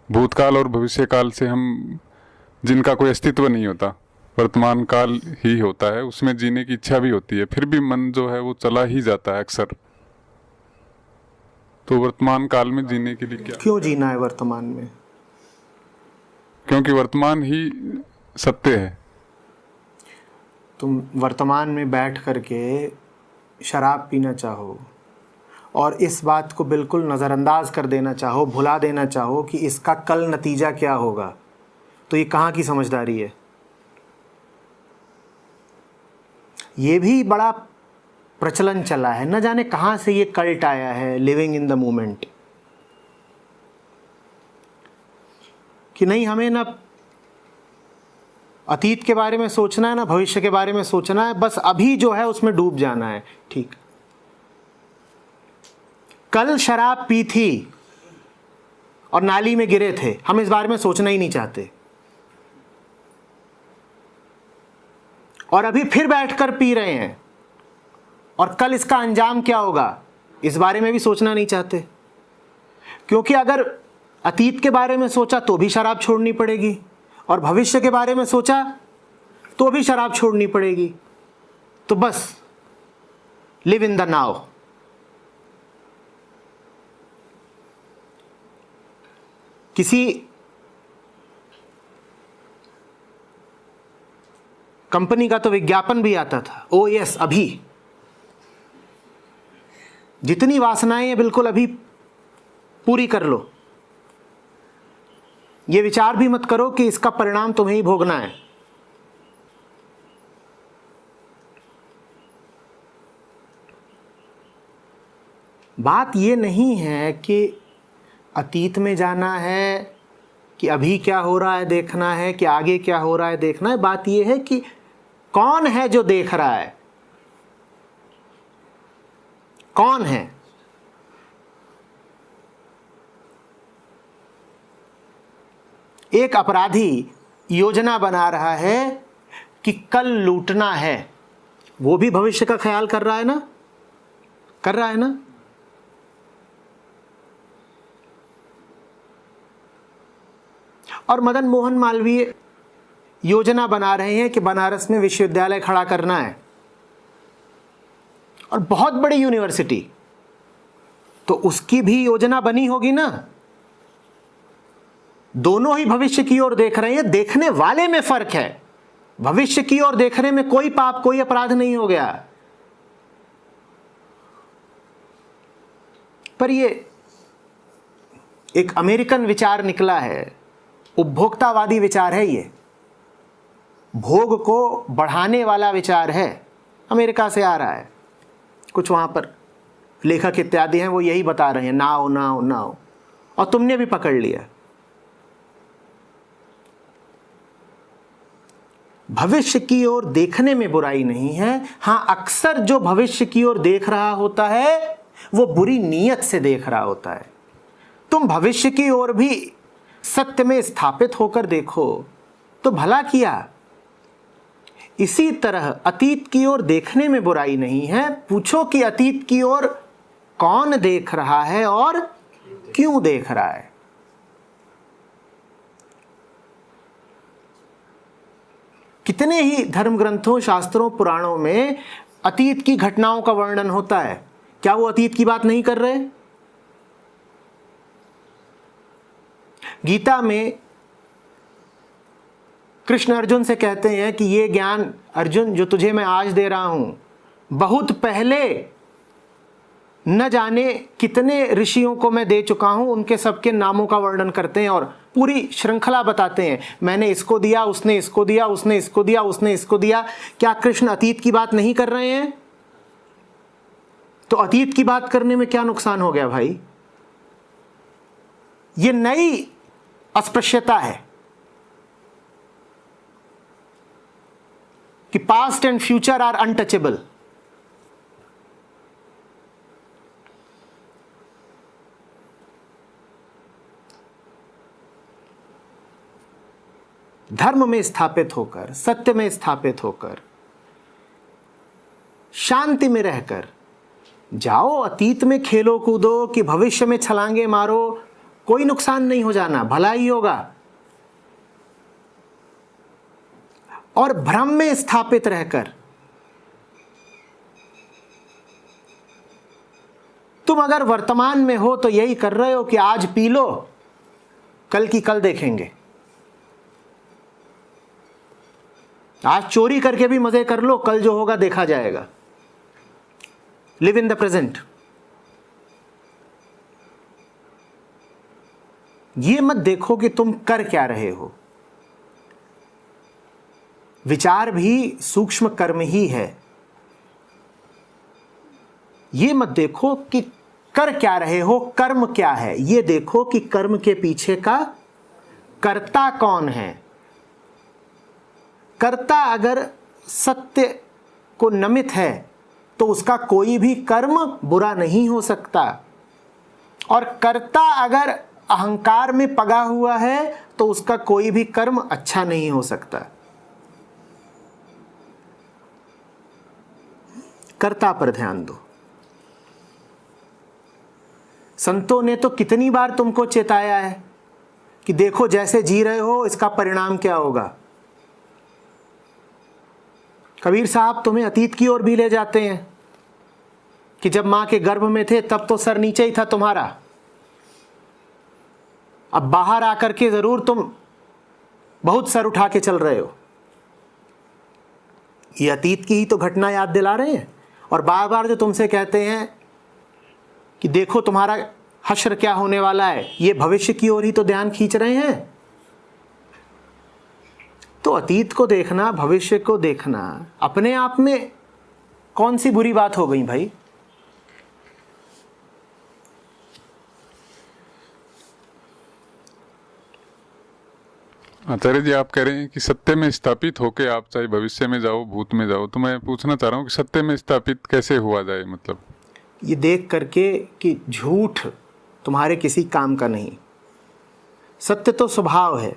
भूतकाल और भविष्य काल से हम, जिनका कोई अस्तित्व नहीं होता, वर्तमान काल ही होता है, उसमें जीने की इच्छा भी होती है, फिर भी मन जो है वो चला ही जाता है अक्सर। तो वर्तमान काल में जीने के लिए क्या, क्यों जीना है वर्तमान में? क्योंकि वर्तमान ही सत्य है। तुम वर्तमान में बैठ करके शराब पीना चाहो और इस बात को बिल्कुल नज़रअंदाज कर देना चाहो, भुला देना चाहो कि इसका कल नतीजा क्या होगा, तो ये कहाँ की समझदारी है? ये भी बड़ा प्रचलन चला है, न जाने कहाँ से ये कल्ट आया है, लिविंग इन द मोमेंट, कि नहीं हमें ना अतीत के बारे में सोचना है ना भविष्य के बारे में सोचना है, बस अभी जो है उसमें डूब जाना है। ठीक, कल शराब पी थी और नाली में गिरे थे, हम इस बारे में सोचना ही नहीं चाहते, और अभी फिर बैठकर पी रहे हैं और कल इसका अंजाम क्या होगा इस बारे में भी सोचना नहीं चाहते, क्योंकि अगर अतीत के बारे में सोचा तो भी शराब छोड़नी पड़ेगी और भविष्य के बारे में सोचा तो भी शराब छोड़नी पड़ेगी। तो बस लिव इन द नाउ। किसी कंपनी का तो विज्ञापन भी आता था, ओ यस अभी, जितनी वासनाएं हैं बिल्कुल अभी पूरी कर लो, ये विचार भी मत करो कि इसका परिणाम तुम्हें ही भोगना है। बात ये नहीं है कि अतीत में जाना है, कि अभी क्या हो रहा है देखना है, कि आगे क्या हो रहा है देखना है। बात ये है कि कौन है जो देख रहा है, कौन है? एक अपराधी योजना बना रहा है कि कल लूटना है, वो भी भविष्य का ख्याल कर रहा है ना, कर रहा है ना। और मदन मोहन मालवीय योजना बना रहे हैं कि बनारस में विश्वविद्यालय खड़ा करना है, और बहुत बड़ी यूनिवर्सिटी, तो उसकी भी योजना बनी होगी ना। दोनों ही भविष्य की ओर देख रहे हैं, देखने वाले में फर्क है। भविष्य की ओर देखने में कोई पाप, कोई अपराध नहीं हो गया। पर ये एक अमेरिकन विचार निकला है, उपभोक्तावादी विचार है, ये भोग को बढ़ाने वाला विचार है, अमेरिका से आ रहा है। कुछ वहां पर लेखक इत्यादि हैं, वो यही बता रहे हैं, नाओ नाओ नाओ, और तुमने भी पकड़ लिया। भविष्य की ओर देखने में बुराई नहीं है। हां, अक्सर जो भविष्य की ओर देख रहा होता है वो बुरी नीयत से देख रहा होता है। तुम भविष्य की ओर भी सत्य में स्थापित होकर देखो तो भला किया। इसी तरह अतीत की ओर देखने में बुराई नहीं है। पूछो कि अतीत की ओर कौन देख रहा है और क्यों देख रहा है। कितने ही धर्म ग्रंथों, शास्त्रों, पुराणों में अतीत की घटनाओं का वर्णन होता है। क्या वो अतीत की बात नहीं कर रहे? गीता में कृष्ण अर्जुन से कहते हैं कि ये ज्ञान अर्जुन जो तुझे मैं आज दे रहा हूं, बहुत पहले न जाने कितने ऋषियों को मैं दे चुका हूं। उनके सबके नामों का वर्णन करते हैं और पूरी श्रृंखला बताते हैं, मैंने इसको दिया, उसने इसको दिया, उसने इसको दिया, उसने इसको दिया। क्या कृष्ण अतीत की बात नहीं कर रहे हैं? तो अतीत की बात करने में क्या नुकसान हो गया भाई? ये नई अस्पृश्यता है कि past and future are untouchable. धर्म में स्थापित होकर, सत्य में स्थापित होकर, शांति में रहकर जाओ। अतीत में खेलो कूदो कि भविष्य में छलांगे मारो, कोई नुकसान नहीं हो जाना, भला ही होगा। और भ्रम में स्थापित रहकर तुम अगर वर्तमान में हो तो यही कर रहे हो कि आज पी लो, कल की कल देखेंगे। आज चोरी करके भी मजे कर लो, कल जो होगा देखा जाएगा। Live in the present. ये मत देखो कि तुम कर क्या रहे हो। विचार भी सूक्ष्म कर्म ही है। ये मत देखो कि कर क्या रहे हो, कर्म क्या है। ये देखो कि कर्म के पीछे का कर्ता कौन है। कर्ता अगर सत्य को नमित है तो उसका कोई भी कर्म बुरा नहीं हो सकता, और कर्ता अगर अहंकार में पगा हुआ है तो उसका कोई भी कर्म अच्छा नहीं हो सकता। कर्ता पर ध्यान दो। संतों ने तो कितनी बार तुमको चेताया है कि देखो जैसे जी रहे हो इसका परिणाम क्या होगा। कबीर साहब तुम्हें अतीत की ओर भी ले जाते हैं कि जब मां के गर्भ में थे तब तो सर नीचे ही था तुम्हारा, अब बाहर आकर के जरूर तुम बहुत सर उठा के चल रहे हो। ये अतीत की ही तो घटना याद दिला रहे हैं। और बार बार जो तुमसे कहते हैं कि देखो तुम्हारा हश्र क्या होने वाला है, ये भविष्य की ओर ही तो ध्यान खींच रहे हैं। तो अतीत को देखना, भविष्य को देखना अपने आप में कौन सी बुरी बात हो गई भाई। आचार्य जी, आप कह रहे हैं कि सत्य में स्थापित होके आप चाहे भविष्य में जाओ, भूत में जाओ, तो मैं पूछना चाह रहा हूँ कि सत्य में स्थापित कैसे हुआ जाए। मतलब ये देख करके कि झूठ तुम्हारे किसी काम का नहीं। सत्य तो स्वभाव है,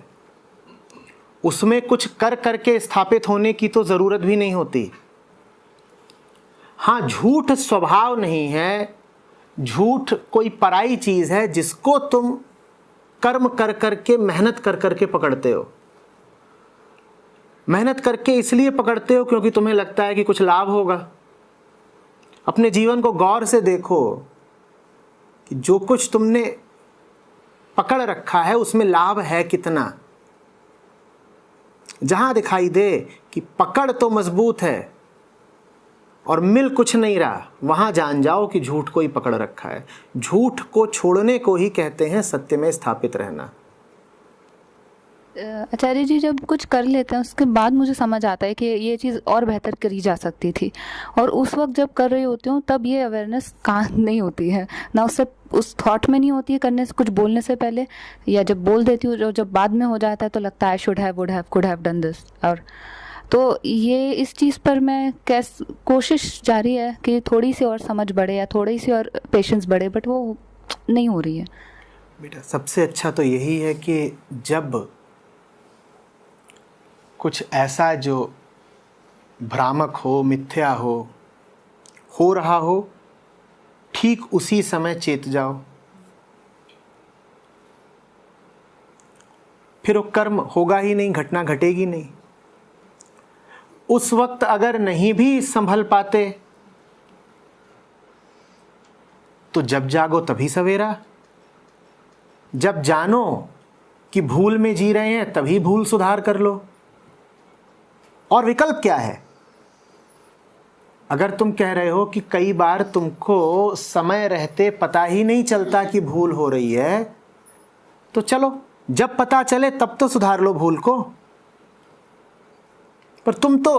उसमें कुछ कर करके स्थापित होने की तो जरूरत भी नहीं होती। हाँ, झूठ स्वभाव नहीं है, झूठ कोई पराई चीज है जिसको तुम कर्म कर करके, मेहनत कर करके पकड़ते हो। मेहनत करके इसलिए पकड़ते हो क्योंकि तुम्हें लगता है कि कुछ लाभ होगा। अपने जीवन को गौर से देखो कि जो कुछ तुमने पकड़ रखा है उसमें लाभ है कितना। जहां दिखाई दे कि पकड़ तो मजबूत है और मिल कुछ नहीं रहा, वहां जान जाओ कि झूठ को ही पकड़ रखा है। झूठ को छोड़ने को ही कहते हैं सत्य में स्थापित रहना। आचार्य जी, जब कुछ कर लेते हैं उसके बाद मुझे समझ आता है कि ये चीज़ और बेहतर करी जा सकती थी, और उस वक्त जब कर रही होती हूँ तब ये अवेयरनेस कहाँ नहीं होती है ना, उससे उस थॉट में नहीं होती है करने से, कुछ बोलने से पहले, या जब बोल देती हूँ जो जब बाद में हो जाता है तो लगता है should have, would have, could have done this. और तो ये इस चीज़ पर मैं कोशिश जारी है कि थोड़ी सी और समझ बढ़े या थोड़ी सी और पेशेंस बढ़े, बट वो नहीं हो रही है। बेटा, सबसे अच्छा तो यही है कि जब कुछ ऐसा जो भ्रामक हो, मिथ्या हो रहा हो, ठीक उसी समय चेत जाओ। फिर वो कर्म होगा ही नहीं, घटना घटेगी नहीं। उस वक्त अगर नहीं भी संभल पाते तो जब जागो तभी सवेरा। जब जानो कि भूल में जी रहे हैं तभी भूल सुधार कर लो। और विकल्प क्या है? अगर तुम कह रहे हो कि कई बार तुमको समय रहते पता ही नहीं चलता कि भूल हो रही है, तो चलो जब पता चले तब तो सुधार लो भूल को। पर तुम तो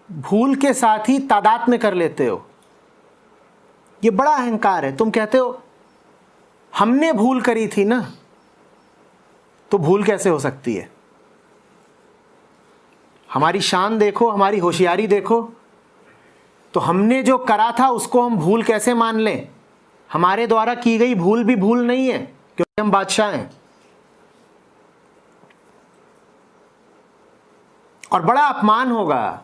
भूल के साथ ही तादात्म्य कर लेते हो। ये बड़ा अहंकार है। तुम कहते हो हमने भूल करी थी ना, तो भूल कैसे हो सकती है? हमारी शान देखो, हमारी होशियारी देखो। तो हमने जो करा था उसको हम भूल कैसे मान लें? हमारे द्वारा की गई भूल भी भूल नहीं है, क्योंकि हम बादशाह हैं। और बड़ा अपमान होगा,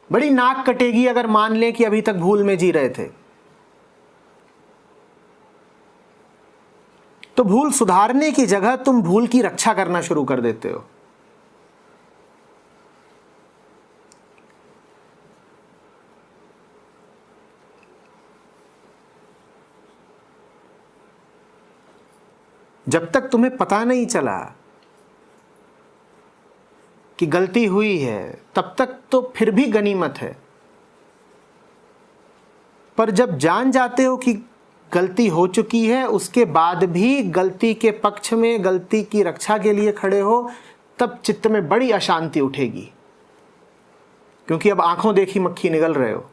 बड़ी नाक कटेगी अगर मान लें कि अभी तक भूल में जी रहे थे। तो भूल सुधारने की जगह तुम भूल की रक्षा करना शुरू कर देते हो। जब तक तुम्हें पता नहीं चला कि गलती हुई है तब तक तो फिर भी गनीमत है, पर जब जान जाते हो कि गलती हो चुकी है, उसके बाद भी गलती के पक्ष में, गलती की रक्षा के लिए खड़े हो, तब चित्त में बड़ी अशांति उठेगी, क्योंकि अब आंखों देखी मक्खी निगल रहे हो।